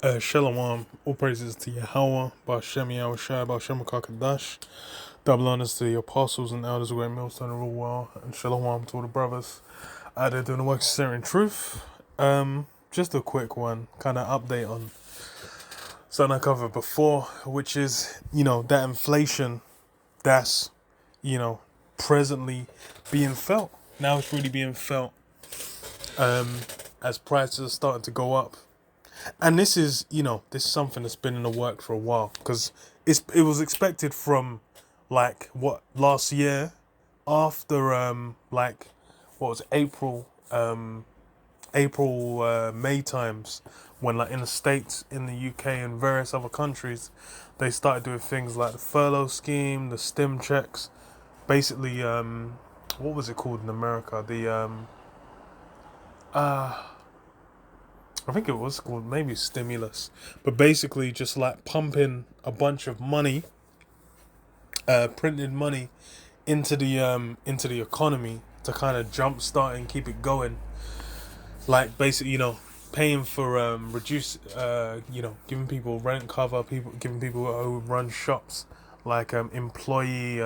Shalom, all praises to Yahweh, Bashem Yahushai, Bashem Kakadash, double honors to the apostles and elders of Great Millstone of all world, and Shalom to all the brothers out there doing the work of sharing truth. Just a quick one, kind of update on something I covered before, which is, that inflation that's, you know, presently being felt. Now it's really being felt as prices are starting to go up. And this is, this is something that's been in the work for a while because it was expected from last year after what was it, May times when in the States, in the UK and various other countries they started doing things like the furlough scheme, the stim checks, basically what was it called in America, I think it was called maybe stimulus, but basically just like pumping a bunch of money, printed money into the economy to kind of jumpstart and keep it going. Like basically, paying for giving people rent cover, giving people who run shops, like employee,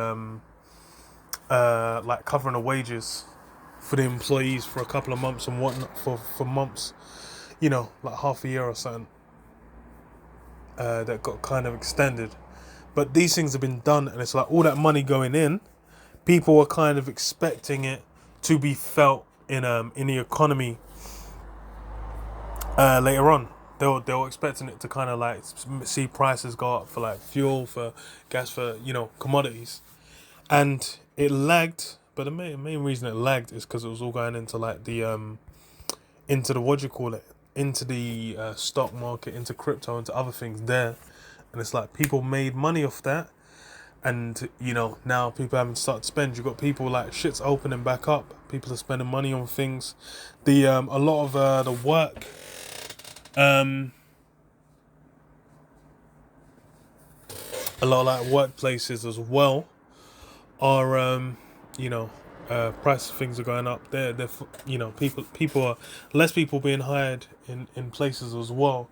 like covering the wages for the employees for a couple of months and whatnot for months. Like half a year or something, that got kind of extended. But these things have been done, and it's like all that money going in, people are kind of expecting it to be felt in the economy later on. They were expecting it to kind of like see prices go up for like fuel, for gas, for commodities, and it lagged. But the main reason it lagged is because it was all going into like the into the what do you call it, into the stock market, into crypto, into other things there. And it's like people made money off that, and now people haven't started to spend. You've got people like shit's opening back up, people are spending money on things. The a lot of the work, a lot of like workplaces as well are price of things are going up. They're people are less people being hired in places as well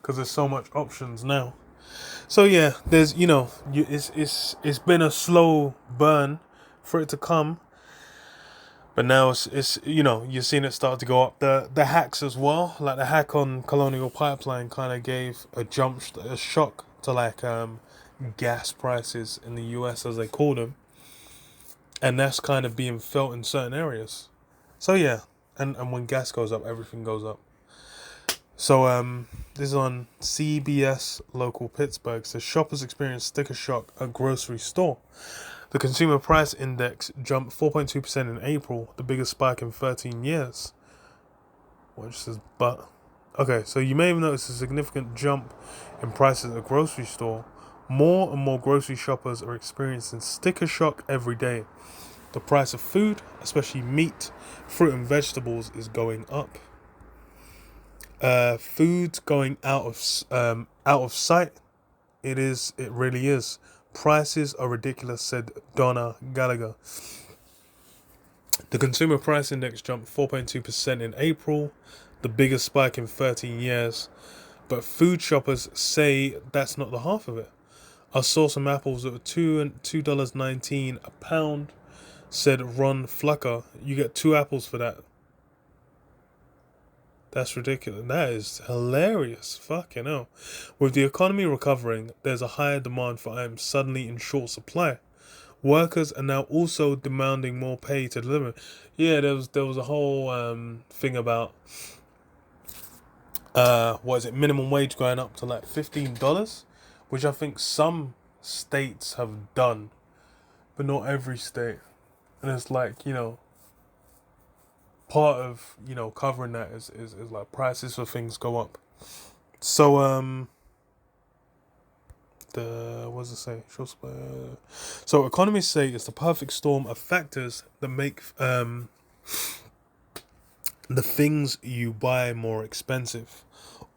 because there's so much options now. So yeah, there's it's been a slow burn for it to come, but now it's you're seeing it start to go up. The hacks as well, like the hack on Colonial Pipeline, kind of gave a shock to gas prices in the US, as they call them, and that's kind of being felt in certain areas. So yeah, and when gas goes up, everything goes up. So this is on CBS Local Pittsburgh. Says shoppers experience sticker shock at grocery store. The consumer price index jumped 4.2% in April, the biggest spike in 13 years. Which says but. Okay, so you may have noticed a significant jump in prices at a grocery store. More and more grocery shoppers are experiencing sticker shock every day. The price of food, especially meat, fruit and vegetables, is going up. Food's going out of sight. It really is. Prices are ridiculous, said Donna Gallagher. The consumer price index jumped 4.2% in April, the biggest spike in 13 years. But food shoppers say that's not the half of it. I saw some apples that were $2.19 a pound, said Ron Flucker. You get 2 apples for that. That's ridiculous. That is hilarious. Fucking hell. With the economy recovering, there's a higher demand for items suddenly in short supply. Workers are now also demanding more pay to deliver. Yeah, there was a whole thing about minimum wage going up to like $15, which I think some states have done, but not every state. And it's like, part of covering that is like prices for things go up. So what does it say? So economists say it's the perfect storm of factors that make the things you buy more expensive.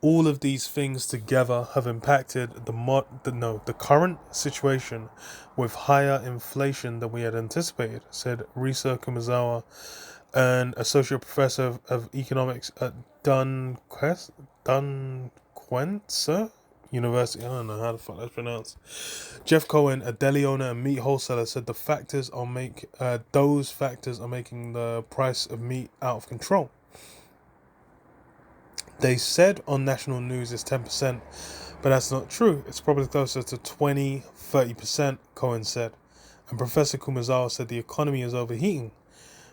All of these things together have impacted the current situation with higher inflation than we had anticipated, said Risa Kumazawa, an associate professor of economics at Duquesne Squencer University. I don't know how the fuck that's pronounced. Jeff Cohen, a deli owner and meat wholesaler, said those factors are making the price of meat out of control. They said on national news it's 10%, but that's not true. It's probably closer to 20-30%, Cohen said. And Professor Kumazawa said the economy is overheating.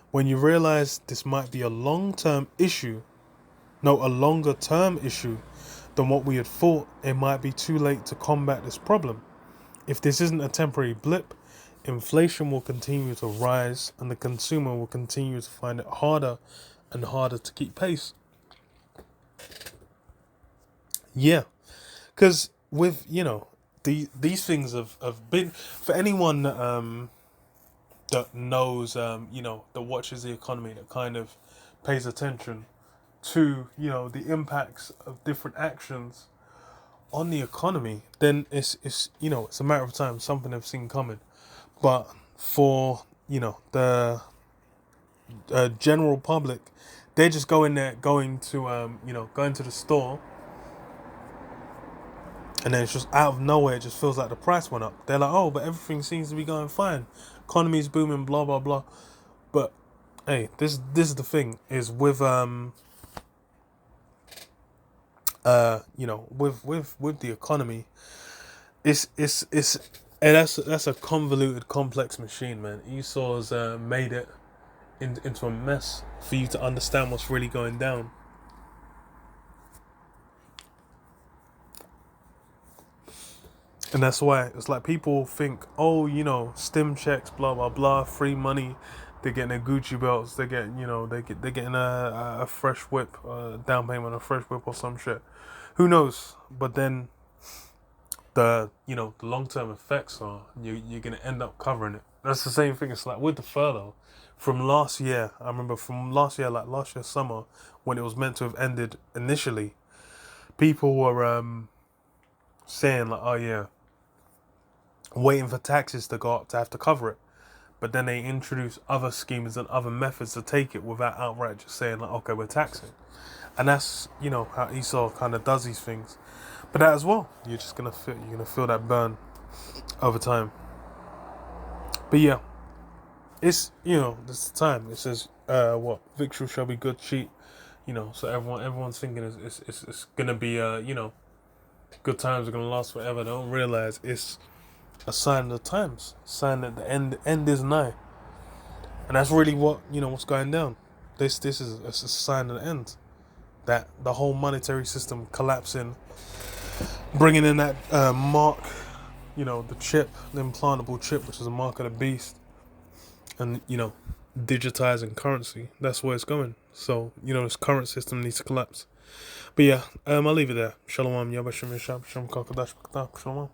When you realize this might be a longer-term issue than what we had thought, it might be too late to combat this problem. If this isn't a temporary blip, inflation will continue to rise and the consumer will continue to find it harder and harder to keep pace. Yeah, because with, these things have been, for anyone that knows, that watches the economy, that kind of pays attention to, the impacts of different actions on the economy, then it's a matter of time, something they've seen coming. But for, the general public, they're just going to the store, and then it's just out of nowhere, it just feels like the price went up. They're like, oh, but everything seems to be going fine. Economy's booming, blah, blah, blah. But, hey, this is the thing, is with, with the economy, it's and that's a convoluted, complex machine, man. Esau's made it into a mess for you to understand what's really going down. And that's why it's like people think, oh, stim checks, blah blah blah, free money. They're getting their Gucci belts. They're getting, they're getting a fresh whip, down payment on a fresh whip or some shit. Who knows? But then the long term effects are you're gonna end up covering it. That's the same thing. It's like with the furlough from last year. I remember from last year, like last year summer, when it was meant to have ended initially. People were saying like, oh yeah, waiting for taxes to go up to have to cover it. But then they introduce other schemes and other methods to take it without outright just saying like, okay, we're taxing. And that's, how Esau kind of does these things. But that as well, you're gonna feel that burn over time. But yeah, it's, this is the time. It says, victual shall be good cheap. So everyone's thinking it's gonna be, good times are gonna last forever. They don't realize it's a sign of the times, a sign that the end is nigh, and that's really what what's going down. This is a sign of the end, that the whole monetary system collapsing, bringing in that mark, the chip, the implantable chip, which is a mark of the beast, and digitizing currency. That's where it's going. So this current system needs to collapse. But yeah, I'll leave it there. Shalom, Yabashim Yashab, Shalom Kakadash, Shalom.